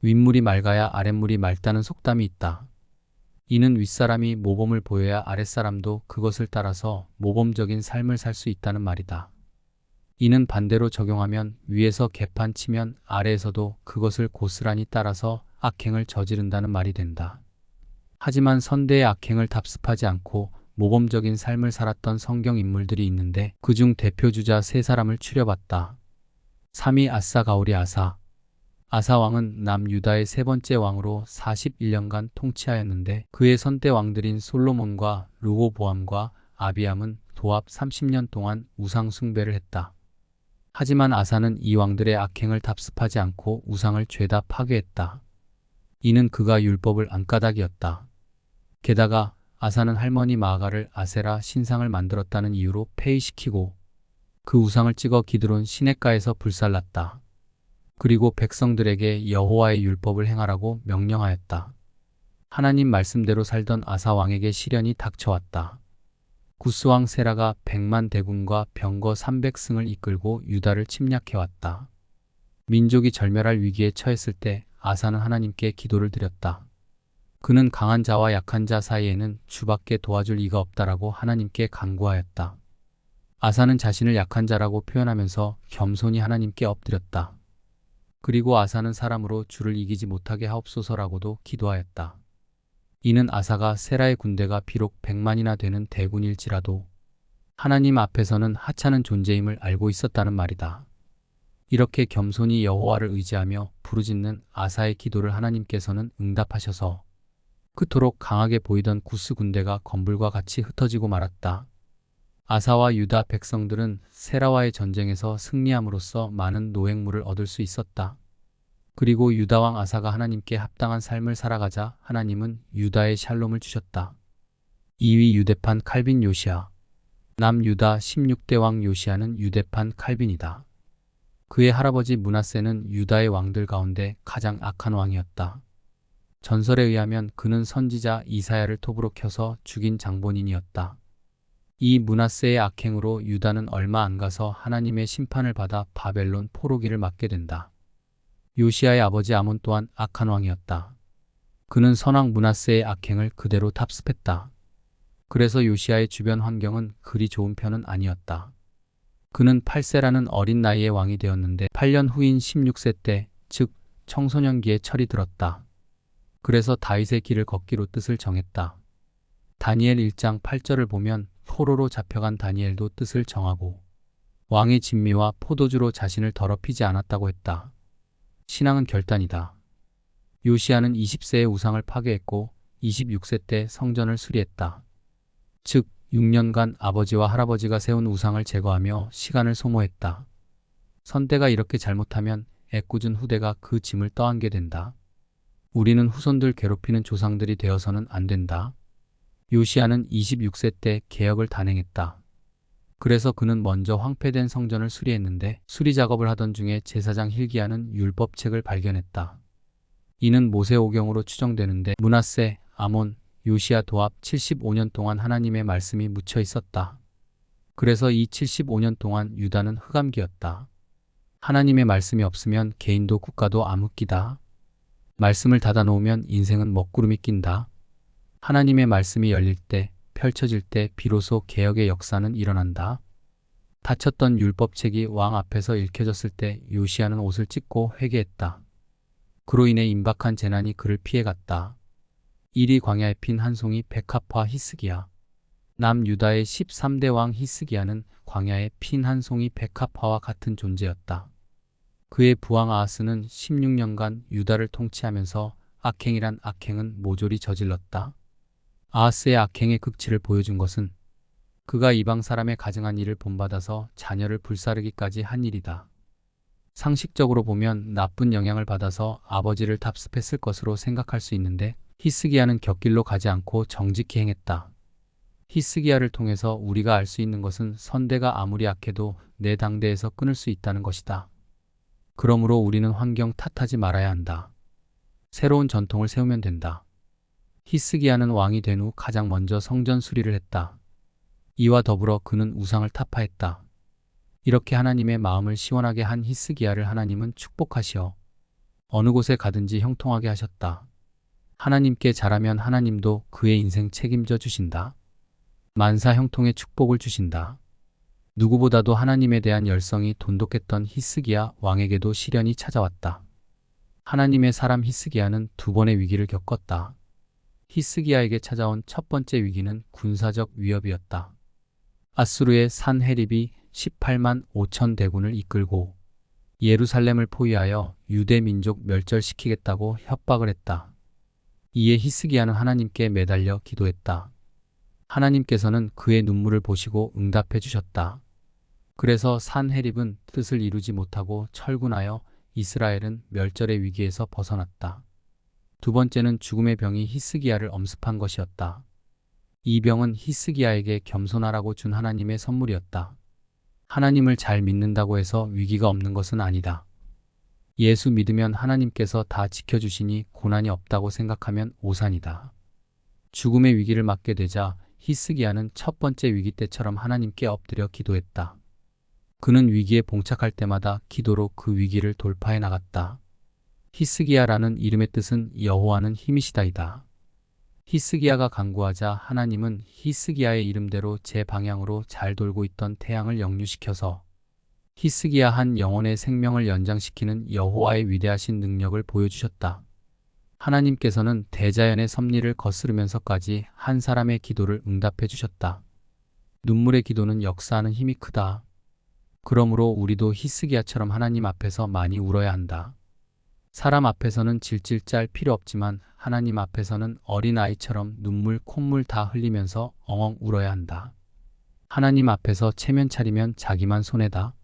윗물이 맑아야 아랫물이 맑다는 속담이 있다. 이는 윗사람이 모범을 보여야 아랫사람도 그것을 따라서 모범적인 삶을 살 수 있다는 말이다. 이는 반대로 적용하면 위에서 개판 치면 아래에서도 그것을 고스란히 따라서 악행을 저지른다는 말이 된다. 하지만 선대의 악행을 답습하지 않고 모범적인 삶을 살았던 성경 인물들이 있는데 그중 대표주자 세 사람을 추려봤다. 3위 아사 가오리 아사. 아사 왕은 남유다의 세 번째 왕으로 41년간 통치하였는데 그의 선대 왕들인 솔로몬과 르호보암과 아비암은 도합 30년 동안 우상 숭배를 했다. 하지만 아사는 이 왕들의 악행을 답습하지 않고 우상을 죄다 파괴했다. 이는 그가 율법을 안 까닭이었다. 게다가 아사는 할머니 마아가를 아세라 신상을 만들었다는 이유로 폐위시키고 그 우상을 찍어 기드론 시냇가에서 불살랐다. 그리고 백성들에게 여호와의 율법을 행하라고 명령하였다. 하나님 말씀대로 살던 아사 왕에게 시련이 닥쳐왔다. 구스왕 세라가 100만 대군과 병거 300승을 이끌고 유다를 침략해왔다. 민족이 절멸할 위기에 처했을 때 아사는 하나님께 기도를 드렸다. 그는 강한 자와 약한 자 사이에는 주밖에 도와줄 이가 없다라고 하나님께 간구하였다. 아사는 자신을 약한 자라고 표현하면서 겸손히 하나님께 엎드렸다. 그리고 아사는 사람으로 주를 이기지 못하게 하옵소서라고도 기도하였다. 이는 아사가 세라의 군대가 비록 100만이나 되는 대군일지라도 하나님 앞에서는 하찮은 존재임을 알고 있었다는 말이다. 이렇게 겸손히 여호와를 의지하며 부르짖는 아사의 기도를 하나님께서는 응답하셔서 그토록 강하게 보이던 구스 군대가 건불과 같이 흩어지고 말았다. 아사와 유다 백성들은 세라와의 전쟁에서 승리함으로써 많은 노획물을 얻을 수 있었다. 그리고 유다 왕 아사가 하나님께 합당한 삶을 살아가자 하나님은 유다에 샬롬을 주셨다. 2위 유대판 칼빈 요시야. 남유다 16대 왕 요시야는 유대판 칼빈이다. 그의 할아버지 므낫세는 유다의 왕들 가운데 가장 악한 왕이었다. 전설에 의하면 그는 선지자 이사야를 톱으로 켜서 죽인 장본인이었다. 이 므낫세의 악행으로 유다는 얼마 안 가서 하나님의 심판을 받아 바벨론 포로기를 맞게 된다. 요시야의 아버지 아몬 또한 악한 왕이었다. 그는 선왕 므낫세의 악행을 그대로 답습했다. 그래서 요시야의 주변 환경은 그리 좋은 편은 아니었다. 그는 8세라는 어린 나이에 왕이 되었는데 8년 후인 16세 때, 즉 청소년기에 철이 들었다. 그래서 다윗의 길을 걷기로 뜻을 정했다. 다니엘 1장 8절을 보면 포로로 잡혀간 다니엘도 뜻을 정하고 왕의 진미와 포도주로 자신을 더럽히지 않았다고 했다. 신앙은 결단이다. 요시야는 20세에 우상을 파괴했고 26세 때 성전을 수리했다. 즉 6년간 아버지와 할아버지가 세운 우상을 제거하며 시간을 소모했다. 선대가 이렇게 잘못하면 애꿎은 후대가 그 짐을 떠안게 된다. 우리는 후손들 괴롭히는 조상들이 되어서는 안 된다. 요시야는 26세 때 개혁을 단행했다. 그래서 그는 먼저 황폐된 성전을 수리했는데 수리 작업을 하던 중에 제사장 hil기야는 율법책을 발견했다. 이는 모세오경으로 추정되는데 므낫세, 아몬, 요시야 도합 75년 동안 하나님의 말씀이 묻혀 있었다. 그래서 이 75년 동안 유다는 흑암기였다. 하나님의 말씀이 없으면 개인도 국가도 암흑기다. 말씀을 닫아놓으면 인생은 먹구름이 낀다. 하나님의 말씀이 열릴 때, 펼쳐질 때 비로소 개혁의 역사는 일어난다. 닫혔던 율법책이 왕 앞에서 읽혀졌을 때 요시야는 옷을 찢고 회개했다. 그로 인해 임박한 재난이 그를 피해갔다. 일이 광야에 핀 한 송이 백합화 히스기야. 남유다의 13대 왕 히스기야는 광야에 핀 한 송이 백합화와 같은 존재였다. 그의 부왕 아하스는 16년간 유다를 통치하면서 악행이란 악행은 모조리 저질렀다. 아하스의 악행의 극치를 보여준 것은 그가 이방 사람의 가증한 일을 본받아서 자녀를 불사르기까지 한 일이다. 상식적으로 보면 나쁜 영향을 받아서 아버지를 답습했을 것으로 생각할 수 있는데 히스기야는 곁길로 가지 않고 정직히 행했다. 히스기야를 통해서 우리가 알 수 있는 것은 선대가 아무리 악해도 내 당대에서 끊을 수 있다는 것이다. 그러므로 우리는 환경 탓하지 말아야 한다. 새로운 전통을 세우면 된다. 히스기야는 왕이 된 후 가장 먼저 성전 수리를 했다. 이와 더불어 그는 우상을 타파했다. 이렇게 하나님의 마음을 시원하게 한 히스기야를 하나님은 축복하시어 어느 곳에 가든지 형통하게 하셨다. 하나님께 잘하면 하나님도 그의 인생 책임져 주신다. 만사 형통의 축복을 주신다. 누구보다도 하나님에 대한 열성이 돈독했던 히스기야 왕에게도 시련이 찾아왔다. 하나님의 사람 히스기야는 두 번의 위기를 겪었다. 히스기야에게 찾아온 첫 번째 위기는 군사적 위협이었다. 아수르의 산헤립이 18만 5천 대군을 이끌고 예루살렘을 포위하여 유대 민족 멸절시키겠다고 협박을 했다. 이에 히스기야는 하나님께 매달려 기도했다. 하나님께서는 그의 눈물을 보시고 응답해 주셨다. 그래서 산헤립은 뜻을 이루지 못하고 철군하여 이스라엘은 멸절의 위기에서 벗어났다. 두 번째는 죽음의 병이 히스기야를 엄습한 것이었다. 이 병은 히스기야에게 겸손하라고 준 하나님의 선물이었다. 하나님을 잘 믿는다고 해서 위기가 없는 것은 아니다. 예수 믿으면 하나님께서 다 지켜주시니 고난이 없다고 생각하면 오산이다. 죽음의 위기를 맞게 되자 히스기야는 첫 번째 위기 때처럼 하나님께 엎드려 기도했다. 그는 위기에 봉착할 때마다 기도로 그 위기를 돌파해 나갔다. 히스기야라는 이름의 뜻은 여호와는 힘이시다이다. 히스기야가 간구하자 하나님은 히스기야의 이름대로 제 방향으로 잘 돌고 있던 태양을 역류시켜서 히스기야 한 영혼의 생명을 연장시키는 여호와의 위대하신 능력을 보여주셨다. 하나님께서는 대자연의 섭리를 거스르면서까지 한 사람의 기도를 응답해 주셨다. 눈물의 기도는 역사하는 힘이 크다. 그러므로 우리도 히스기야처럼 하나님 앞에서 많이 울어야 한다. 사람 앞에서는 질질 짤 필요 없지만 하나님 앞에서는 어린아이처럼 눈물, 콧물 다 흘리면서 엉엉 울어야 한다. 하나님 앞에서 체면 차리면 자기만 손해다.